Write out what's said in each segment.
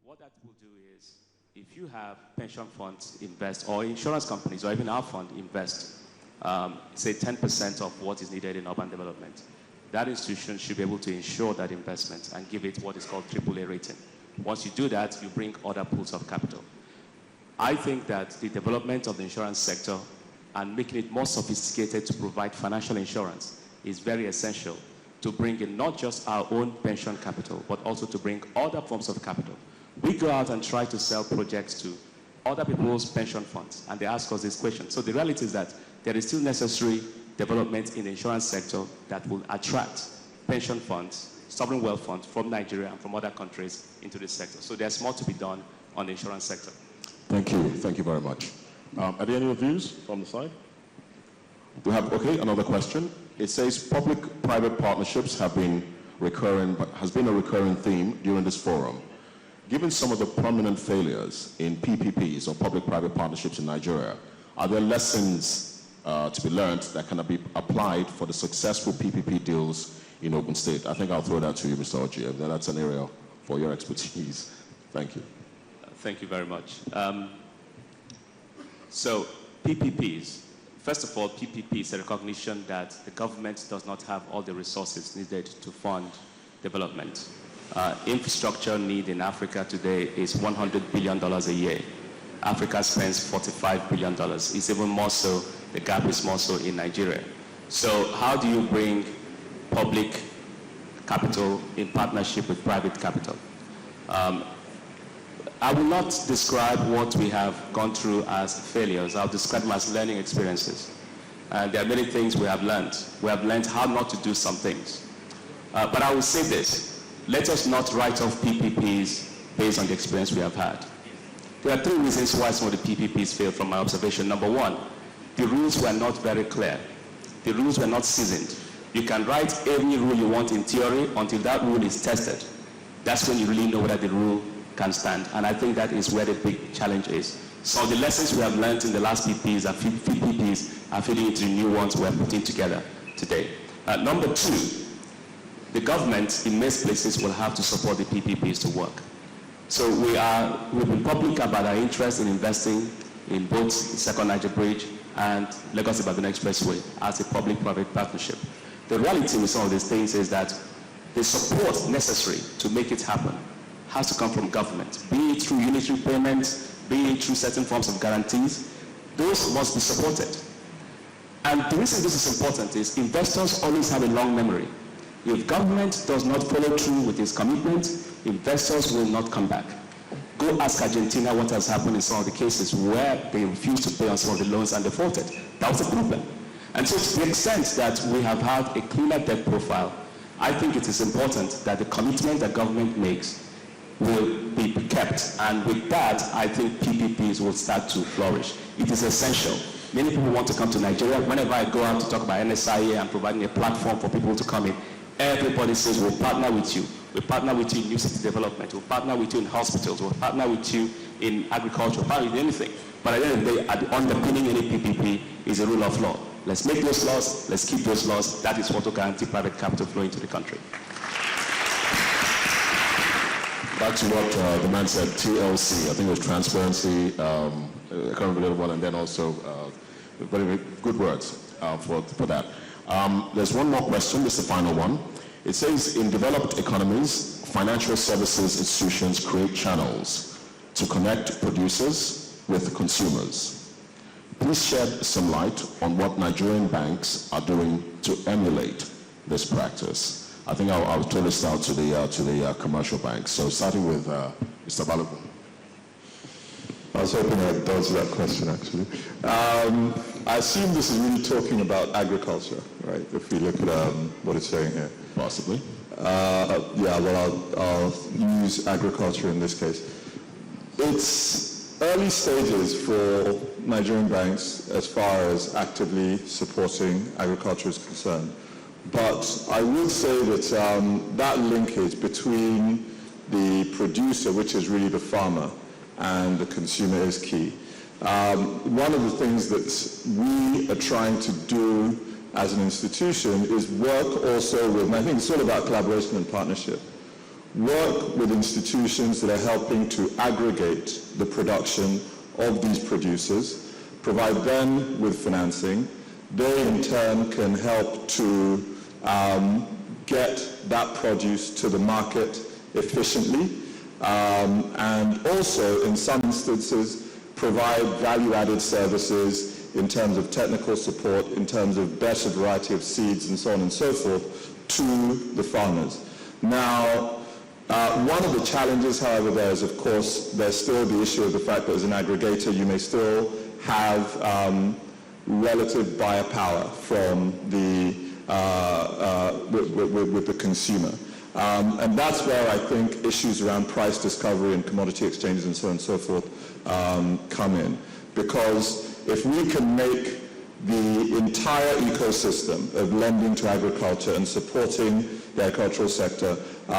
what that will do is, if you have pension funds invest, or insurance companies, or even our fund invest, say 10% of what is needed in urban development, that institution should be able to insure that investment and give it what is called AAA rating. Once you do that, you bring other pools of capital. I think that the development of the insurance sector and making it more sophisticated to provide financial insurance is very essential to bring in not just our own pension capital, but also to bring other forms of capital. We go out and try to sell projects to other people's pension funds, and they ask us this question. So the reality is that there is still necessary development in the insurance sector that will attract pension funds, sovereign wealth funds from Nigeria and from other countries into this sector. So there's more to be done on the insurance sector. Thank you. Thank you very much. Are there any views from the side? We have, okay, another question. It says public-private partnerships has been a recurring theme during this forum. Given some of the prominent failures in PPPs, or public-private partnerships in Nigeria, are there lessons to be learned that can be applied for the successful PPP deals in Ogun State? I think I'll throw that to you, Mr. Oji. That's an area for your expertise. Thank you. Thank you very much. So PPPs, first of all, PPP is a recognition that the government does not have all the resources needed to fund development. Infrastructure need in Africa today is $100 billion a year. Africa spends $45 billion. It's even more so, the gap is more so in Nigeria. So how do you bring public capital in partnership with private capital? I will not describe what we have gone through as failures. I'll describe them as learning experiences. And there are many things we have learned. We have learned how not to do some things. But I will say this. Let us not write off PPPs based on the experience we have had. There are 3 reasons why some of the PPPs failed from my observation. Number 1, the rules were not very clear. The rules were not seasoned. You can write any rule you want in theory until that rule is tested. That's when you really know whether the rule can stand. And I think that is where the big challenge is. So the lessons we have learned in the last PPPs are feeding into the new ones we're putting together today. Number 2, the government in most places will have to support the PPPs to work. So we've been public about our interest in investing in both the Second Niger Bridge and Lagos-Ibadan Expressway as a public-private partnership. The reality with some of these things is that the support necessary to make it happen has to come from government, be it through unitary payments, be it through certain forms of guarantees. Those must be supported. And the reason this is important is investors always have a long memory. If government does not follow through with its commitment, investors will not come back. Go ask Argentina what has happened in some of the cases where they refused to pay on some of the loans and defaulted. That was a problem. And so to the extent that we have had a cleaner debt profile, I think it is important that the commitment that government makes will be kept. And with that, I think PPPs will start to flourish. It is essential. Many people want to come to Nigeria. Whenever I go out to talk about NSIA and providing a platform for people to come in, everybody says, we'll partner with you. We'll partner with you in new city development. We'll partner with you in hospitals. We'll partner with you in agriculture. We'll partner with anything. But at the end of the day, underpinning any PPP is a rule of law. Let's make those laws. Let's keep those laws. That is what will guarantee private capital flow into the country. Back to what the man said, TLC. I think it was transparency, I can't remember the other one, and then also very, very good words for that. There's one more question. This is the final one. It says, in developed economies, financial services institutions create channels to connect producers with consumers. Please shed some light on what Nigerian banks are doing to emulate this practice. I think I'll throw this out to the commercial banks. So starting with Mr. Balogun. I was hoping I'd answer that question, actually. I assume this is really talking about agriculture, right? If we look at what it's saying here. Possibly. Yeah, well, I'll use agriculture in this case. It's early stages for Nigerian banks as far as actively supporting agriculture is concerned. But I will say that that linkage between the producer, which is really the farmer, and the consumer is key. One of the things that we are trying to do as an institution is work also with, and I think it's all about collaboration and partnership, work with institutions that are helping to aggregate the production of these producers, provide them with financing. They in turn can help to get that produce to the market efficiently, and also in some instances provide value-added services in terms of technical support, in terms of better variety of seeds and so on and so forth to the farmers. Now, one of the challenges, however, there is, of course, there's still the issue of the fact that as an aggregator, you may still have relative buyer power from the with the consumer. And that's where I think issues around price discovery and commodity exchanges and so on and so forth come in. Because if we can make the entire ecosystem of lending to agriculture and supporting the agricultural sector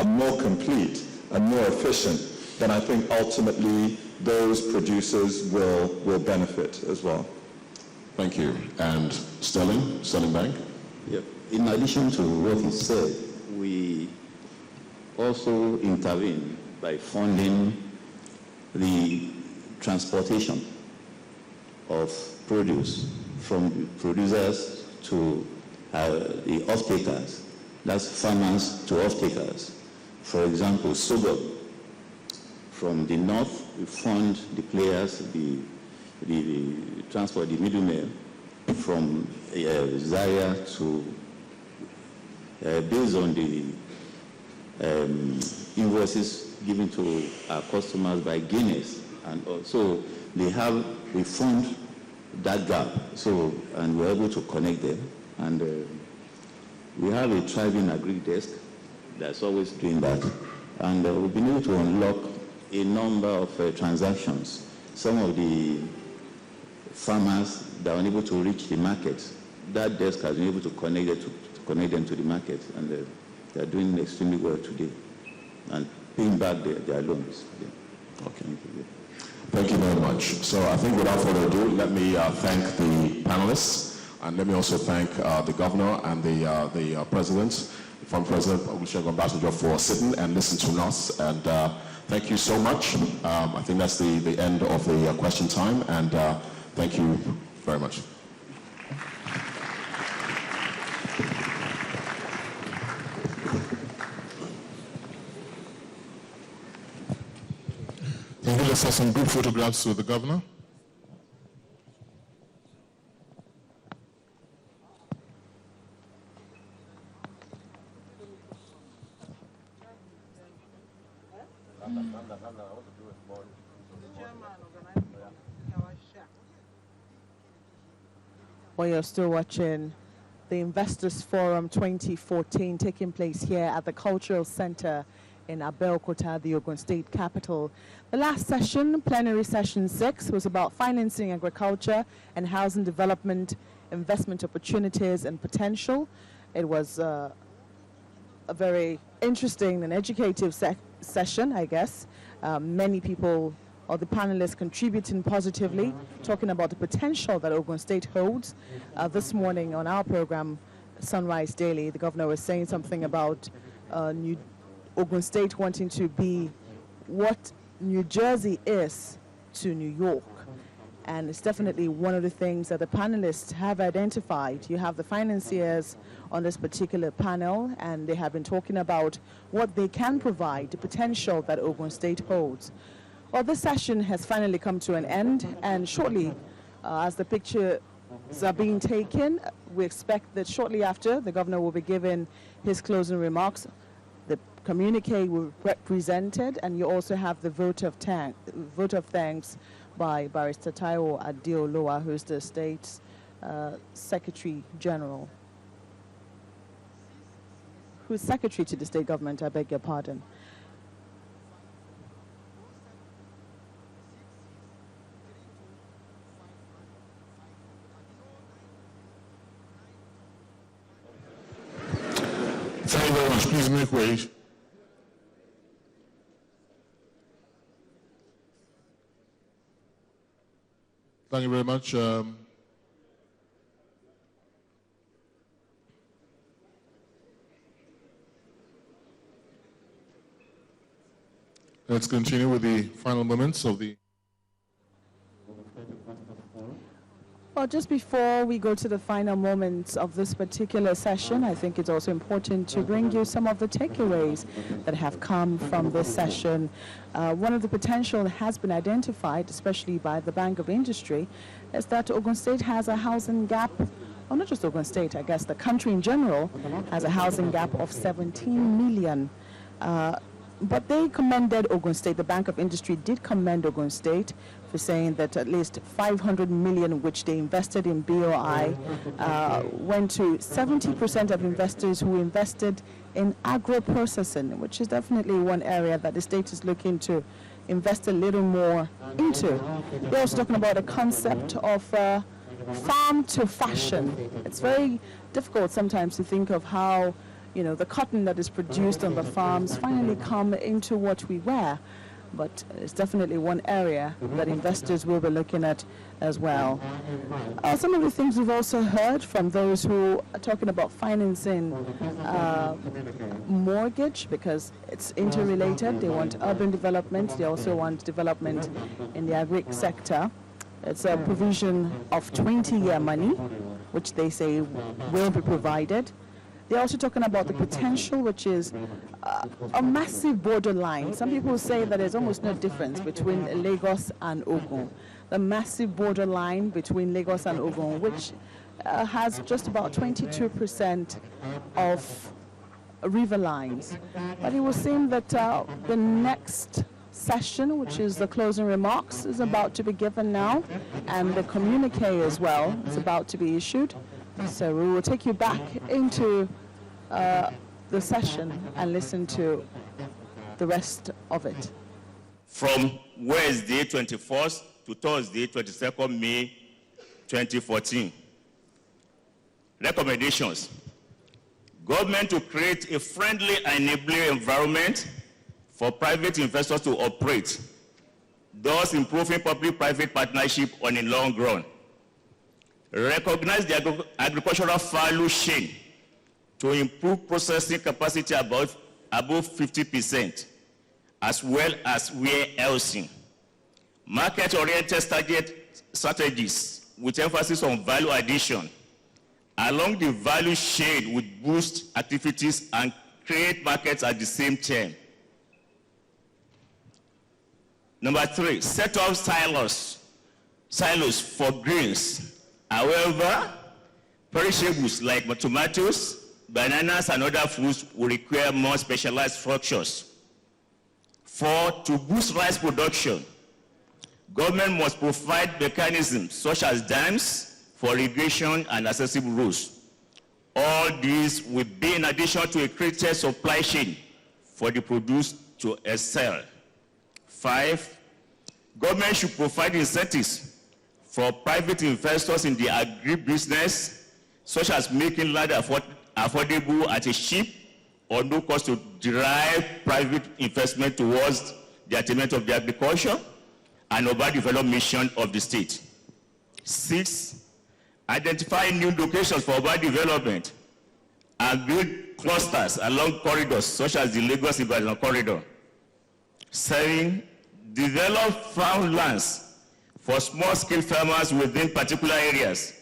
more complete and more efficient, then I think ultimately those producers will benefit as well. Thank you. And Sterling Bank? Yeah. In addition to what he said, we also intervene by funding the transportation of produce from producers to the off-takers. That's farmers to off-takers. For example, sorghum. From the north, we fund the players, the transport, the middlemen, from Zaria to, based on the invoices given to our customers by Guinness. And also, we fund that gap, and we're able to connect them. And we have a thriving agri-desk that's always doing that. And we've been able to unlock a number of transactions. Some of the farmers that are unable to reach the market, that desk has been able to connect them to the market, and they're doing extremely well today and paying back their loans. Yeah. Okay. Thank you very much. So I think without further ado, let me thank the panelists, and let me also thank the governor and the president, the former president, Olusegun Obasanjo, for sitting and listening to us. And thank you so much. I think that's the end of the question time, and thank you very much. Can you let's have some group photographs with the governor? Well, you're still watching the Investors Forum 2014 taking place here at the Cultural Center in Abeokuta, the Ogun State capital. The last session, plenary session 6, was about financing agriculture and housing development, investment opportunities and potential. It was a very interesting and educative session, I guess. Many people, or the panelists, contributing positively, talking about the potential that Ogun State holds. This morning on our program, Sunrise Daily, the governor was saying something about Ogun State wanting to be what New Jersey is to New York. And it's definitely one of the things that the panelists have identified. You have the financiers on this particular panel, and they have been talking about what they can provide, the potential that Ogun State holds. Well, this session has finally come to an end, and shortly, as the pictures are being taken, we expect that shortly after, the governor will be giving his closing remarks. The communique will be presented, and you also have the vote of thanks by Barrister Taiwo Adeolowa, who is the state's Secretary General. Who's Secretary to the state government, I beg your pardon. Thank you very much. Please make way. Thank you very much. Let's continue with the final moments of the... Well, just before we go to the final moments of this particular session, I think it's also important to bring you some of the takeaways that have come from this session. One of the potential that has been identified, especially by the Bank of Industry, is that Ogun State has a housing gap, well, not just Ogun State, I guess the country in general has a housing gap of 17 million. But they commended Ogun State, the Bank of Industry did commend Ogun State for saying that at least 500 million which they invested in BOI went to 70% of investors who invested in agro-processing, which is definitely one area that the state is looking to invest a little more into. They're also talking about a concept of farm to fashion. It's very difficult sometimes to think of how the cotton that is produced on the farms finally come into what we wear. But it's definitely one area that investors will be looking at as well. Some of the things we've also heard from those who are talking about financing mortgage, because it's interrelated. They want urban development. They also want development in the agri sector. It's a provision of 20-year money, which they say will be provided. They're also talking about the potential, which is a massive borderline. Some people say that there's almost no difference between Lagos and Ogun. The massive borderline between Lagos and Ogun, which has just about 22% of river lines. But it was saying that the next session, which is the closing remarks, is about to be given now, and the communique as well is about to be issued. So we will take you back into the session and listen to the rest of it. From Wednesday 21st to Thursday 22nd May 2014. Recommendations. Government to create a friendly and enabling environment for private investors to operate, thus improving public-private partnership on a long run. Recognize the agricultural value chain to improve processing capacity above 50%, as well as warehousing. Market-oriented strategies with emphasis on value addition along the value chain would boost activities and create markets at the same time. Number 3, set up silos for grains. However, perishables like tomatoes, bananas, and other foods will require more specialized structures. 4, to boost rice production, government must provide mechanisms such as dams for irrigation and accessible roads. All these will be in addition to a created supply chain for the produce to excel. 5, government should provide incentives for private investors in the agribusiness, such as making land affordable at a cheap or no cost to derive private investment towards the attainment of the agriculture and urban development mission of the state. 6, identify new locations for urban development and build clusters along corridors such as the Lagos-Ibadan corridor. 7, develop farmlands for small-scale farmers within particular areas.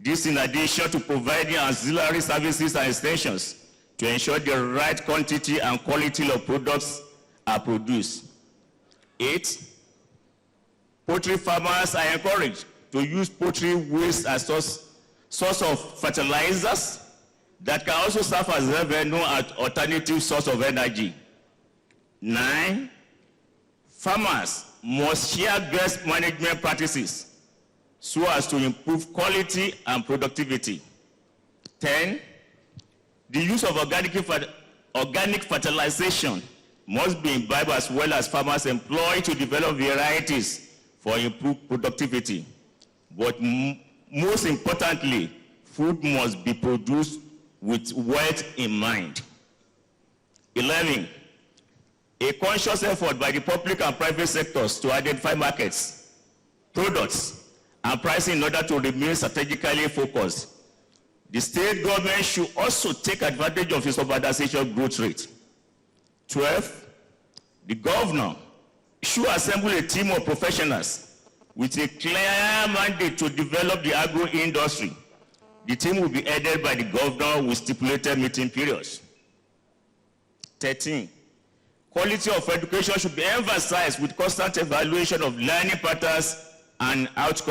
This in addition to providing auxiliary services and extensions to ensure the right quantity and quality of products are produced. 8, poultry farmers are encouraged to use poultry waste as source of fertilizers that can also serve as a revenue and alternative source of energy. 9, farmers must share best management practices so as to improve quality and productivity. 10, the use of organic fertilization must be imbibed as well as farmers employed to develop varieties for improved productivity. But most importantly, food must be produced with wealth in mind. 11, a conscious effort by the public and private sectors to identify markets, products, and pricing in order to remain strategically focused. The state government should also take advantage of its urbanization growth rate. 12, The governor should assemble a team of professionals with a clear mandate to develop the agro industry. The team will be headed by the governor with stipulated meeting periods. 13, quality of education should be emphasized with constant evaluation of learning patterns and outcomes.